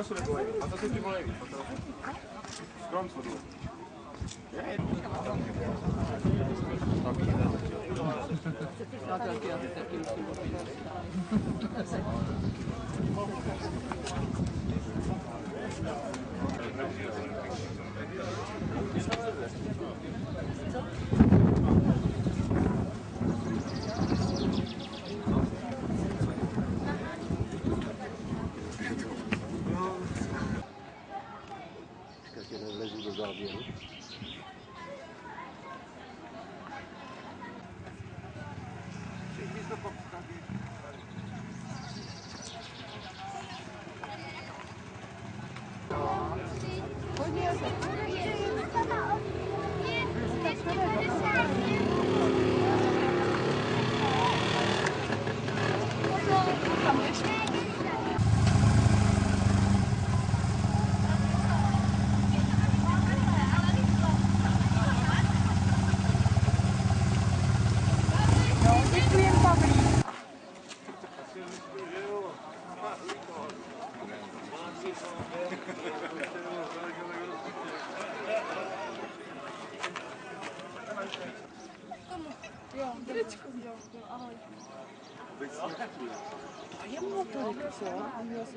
jsou nepoleví. A to se ti poleví. Skrom jsou důle. Ještě nevlezu do záběru. Ahoj. A je mu tolik, co? A měl se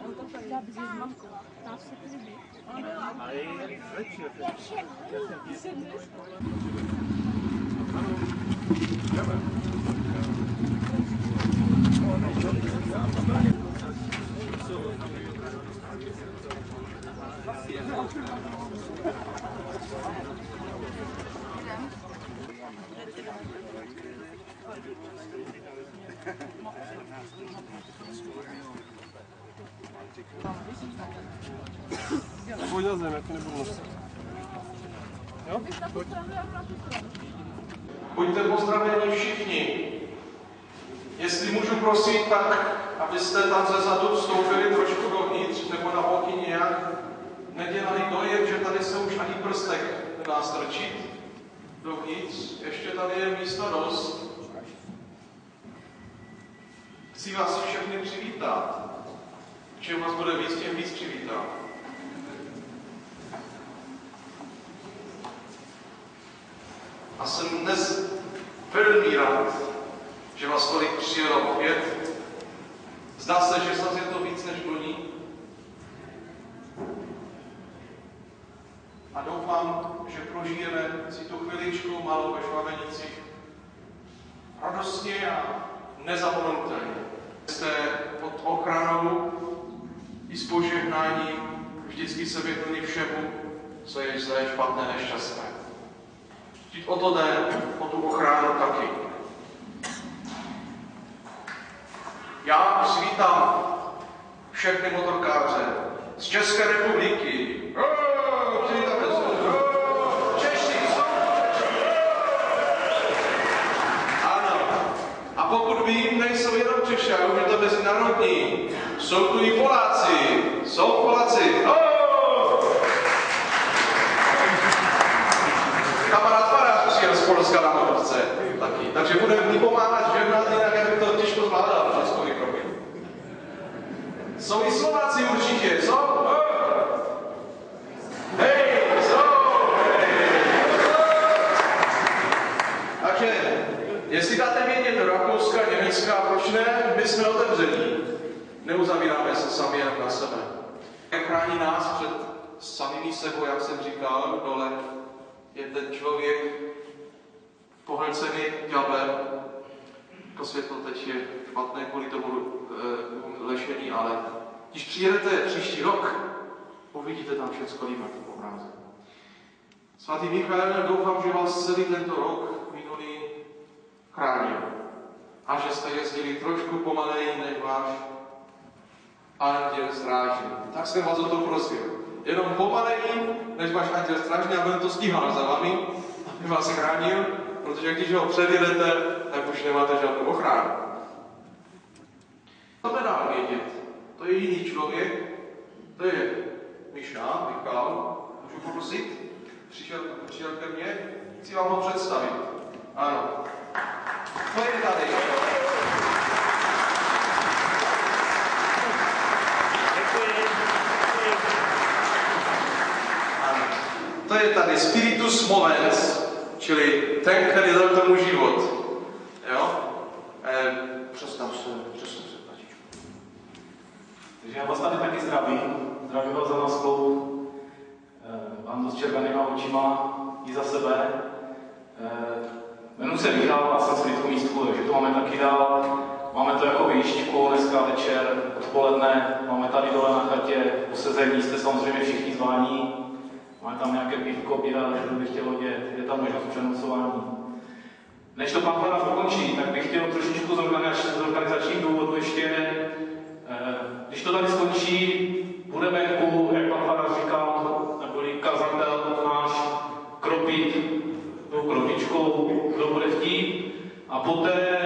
on to tak dá brzy s mamkou. Tam se to líbí. Ale je lepší. Pojď na zem, já ti nebudu nosit. Jo? Buďte pozdraveni všichni. Jestli můžu prosit, tak abyste tam zezadu vstoupili trošku dovnitř, nebo na boky nějak. Nedělali dojem, že tady se už ani prstek nedá strčit dovnitř. Ještě tady je místo dost. Chci vás všechny přivítat. Čím vás bude víc, tím víc přivítám. A jsem dnes velmi rád, že vás tolik přijelo opět. Zdá se, že snad je to víc než loni. A doufám, že prožijeme si tu chviličku malou ve Švabenicích radostně a nezapomenutelně. Jste pod ochranou i s požehnáním vždycky se vyhnuli všemu, co je zlé, špatné, nešťastné. Vždyť o to jde, o tu ochranu taky. Já přivítám všechny motorkáře z České republiky. Přivítáme se. Češi, ano. A pokud vím, nejsou jenom Češi, ale už je to mezinárodní. Jsou tu i Poláci. Jsou Poláci. Kamarád farář přijel z Polska na motorce taky. Takže budeme mi pomáhat žehnat, jinak já bych to těžko zvládal všechno kroky. Jsou i Slováci určitě, jsou? Hej, jsou! Hej. Takže, jestli dáte vědět do Rakouska, Německa, proč ne, my jsme otevření. Neuzavíráme se sami jen na sebe. Jak chrání nás před samými sebou, jak jsem říkal, dole je ten člověk pohlcený ďábel. To světlo teď je špatné kvůli tomu lešení, ale když přijedete příští rok, uvidíte tam všechno líbí na tom obrázku. Svatý Michael, doufám, že vás celý tento rok minulý chránil. A že jste jezdili trošku pomaleji než váš anděl strážný. Tak jsem vás o to prosil. Jenom pomaleji než váš anděl strážný, a on to stíhal za vami, aby vás chránil, protože když ho předjedete, tak už nemáte žádnou ochranu. To nedá vědět. To je jiný člověk, to je Michal, můžu poprosit? Přišel ke mně, chci vám ho představit. Ano. To je tady. Děkuji. sebe je tady spiritus movens, čili ten, který dal tomu život. Jo? Představ se, Patičku. Takže já vás tady taky zdravím vás za nás klub. Mám dost červenýma očima i za sebe. Jmenuji se Michal a jsem z Lidkomístku, takže to máme taky dál. Máme to jako výštiku dneska večer, odpoledne. Máme tady dole na chatě posezení, jste samozřejmě všichni zváni. Máme tam nějaké pivko, bíra, kdo by chtěl hodit, je tam možnost přenocování. Než to pan farář dokončí, tak bych chtěl trošičku z organizačních důvodů ještě, když to tady skončí, bude venku, jak pan farář říkal, neboli kazatel náš, kropit tou kropičkou, kdo bude chtít, a poté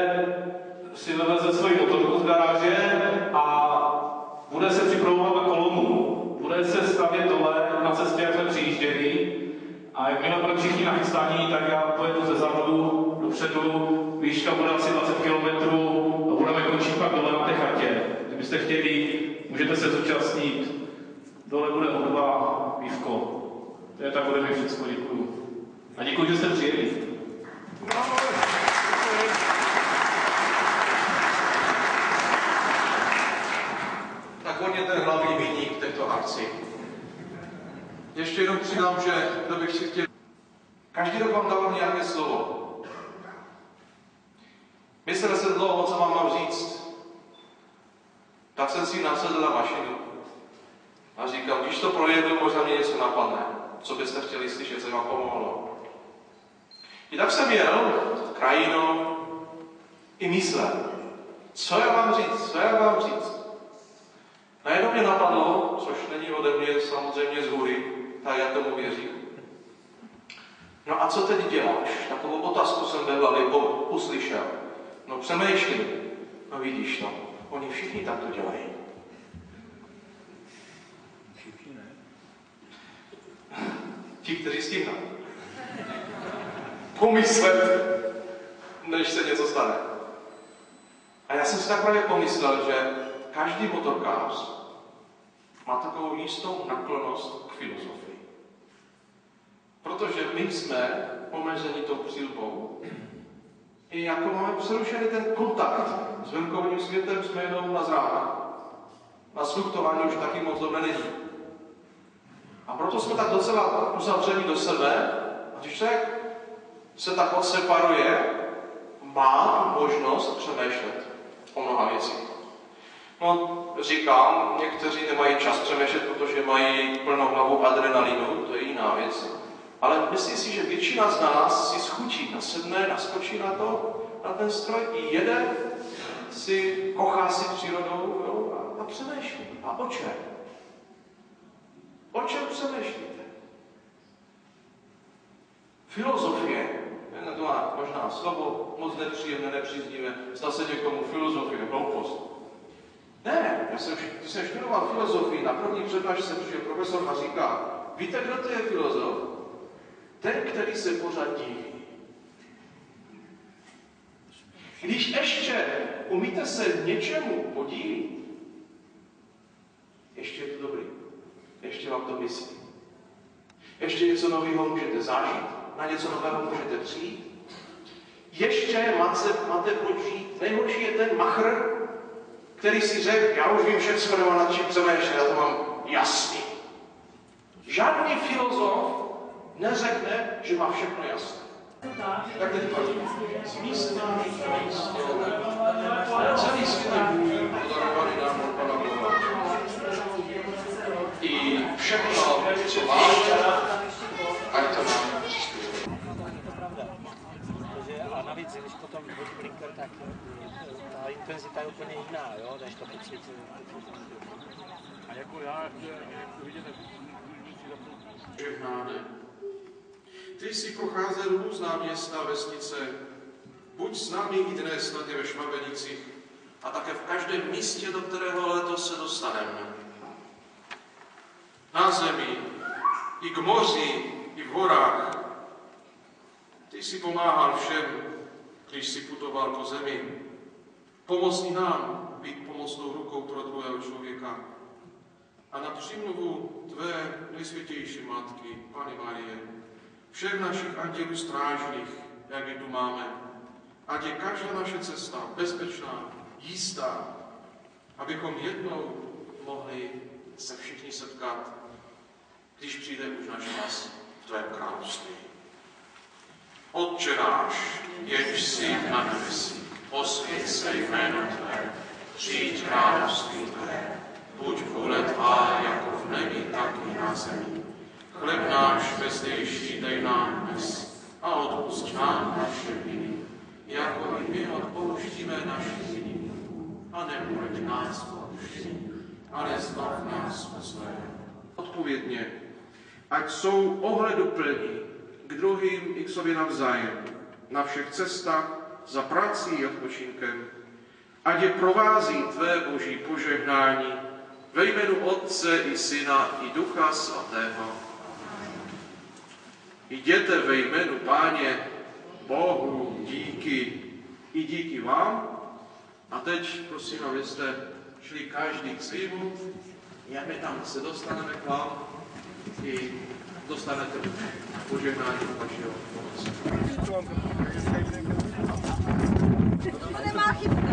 si veveze svoji motorku z garáže a bude se připravovat na kolonu. Bude se stavět dole na cestě, jak jsme přijížděli, a jakmile budeme všichni nachystaní, tak já pojedu ze zadu dopředu, výška bude asi 20 km a budeme končit pak dole na té chatě. Kdybyste chtěli, můžete se zúčastnit. Dole bude hudba, pívko. To je tak ode mě všechno, děkuju. A děkuji, že jste přijeli. Tak on je ten hlavní viník této akci. Ještě jenom přidám, že kdo bych si chtěl... Každý rok vám dávám nějaké slovo. Myslel jsem dlouho, co vám mám říct. Tak jsem si nasedl na mašinu a říkal, když to projedu, možná mě něco napadne. Co byste chtěli slyšet, co vám pomohlo. I tak jsem jel krajinou i myslel, co já mám říct. Najednou mě napadlo, což není ode mě samozřejmě z hůry, tak já tomu věřím. No a co teď děláš? Takovou otázku jsem ve hlavě uslyšel. No přemýšlím. No vidíš to, oni všichni tak to dělají. Všichni ne. Ti, kteří stihnou. Pomyslet, než se něco stane. A já jsem si tak právě pomyslel, že každý motorkář má takovou jistou naklonost k filozofii. Protože my jsme omezeni tou přilbou, i jako máme přerušený ten kontakt s venkovním světem, jsme jenom na zrádách. Na sluchtování už taky moc dobré není. A proto jsme tak docela uzavřeni do sebe, a když člověk se tak odseparuje, má tu možnost přemýšlet o mnoha věcích. No, říkám, někteří nemají čas přemýšlet, protože mají plnou hlavu adrenalinu, to je jiná věc. Ale myslím si, že většina z nás si schutí, nasedne, naskočí na ten stroj i jede, kochá si přírodou, jo, a přemýšlí. A o čem? O čem přemýšlíte? Filozofie, to má možná slovo, moc nepříjemné, nepříznivé, zdá se někomu filozofie, hloupost. Ne, když jsem študoval filozofii, na první přednášce přišel profesor a říká, víte, kdo to je filozof? Ten, který se pořád diví. Když ještě umíte se něčemu podívat, ještě je to dobrý. Ještě vám to myslí. Ještě něco nového můžete zažít, na něco nového můžete přijít. Ještě máte prožít. Nejhorší je ten machr, který si řekl, já už vím všechno, nemám nad čím přemýšlet, já to mám jasný. Žádný filozof neřekne, že má všechno jasné. Tak teď pojď. Z místa na místo. Celý svět je Bůh podarovaný nám od Pana Boha. I všechno, co máte, ať to nám přispěje. Je to pravda. A navíc, když potom hodí blinker, tak ta intenzita je úplně jiná, jo, než to pocit. A jako já, jak to vidíte, Žehnáne. Ty jsi procházel různá města a vesnice. Buď s námi i dnes tady ve Šmabenicích a také v každém místě, do kterého letos se dostaneme. Na zemi, i k moři, i v horách. Ty jsi pomáhal všem, když jsi putoval po zemi. Pomoz i nám být pomocnou rukou pro druhého člověka. a na přímluvu tvé nejsvětější matky, Panny Marie, všech našich andělů strážných, jak je tu máme, ať je každá naše cesta bezpečná, jistá, abychom jednou mohli se všichni setkat, když přijde už náš čas v tvém království. Otče náš, jenž jsi na nebesích, posvěť se jméno tvé, přijď království tvé, buď vůle tvá jako v nebi, tak i na zemi. Chléb náš bezdejší dej nám dnes a odpusť nám naše viny, jako i my odpouštíme našim viníkům. A nebuď nás pokušení, ale zbav nás od zlého. Odpovědně, ať jsou ohleduplní k druhým i k sobě navzájem, na všech cestách, za prací a odpočinkem, ať je provází tvé boží požehnání ve jménu Otce i Syna i Ducha Svatého. Jděte ve jménu Páně Bohu díky i díky vám. A teď prosím, abyste šli každý k svýmu, jak my tam se dostaneme k vám i dostanete požehnání vašeho pomoci. To nemá chybu.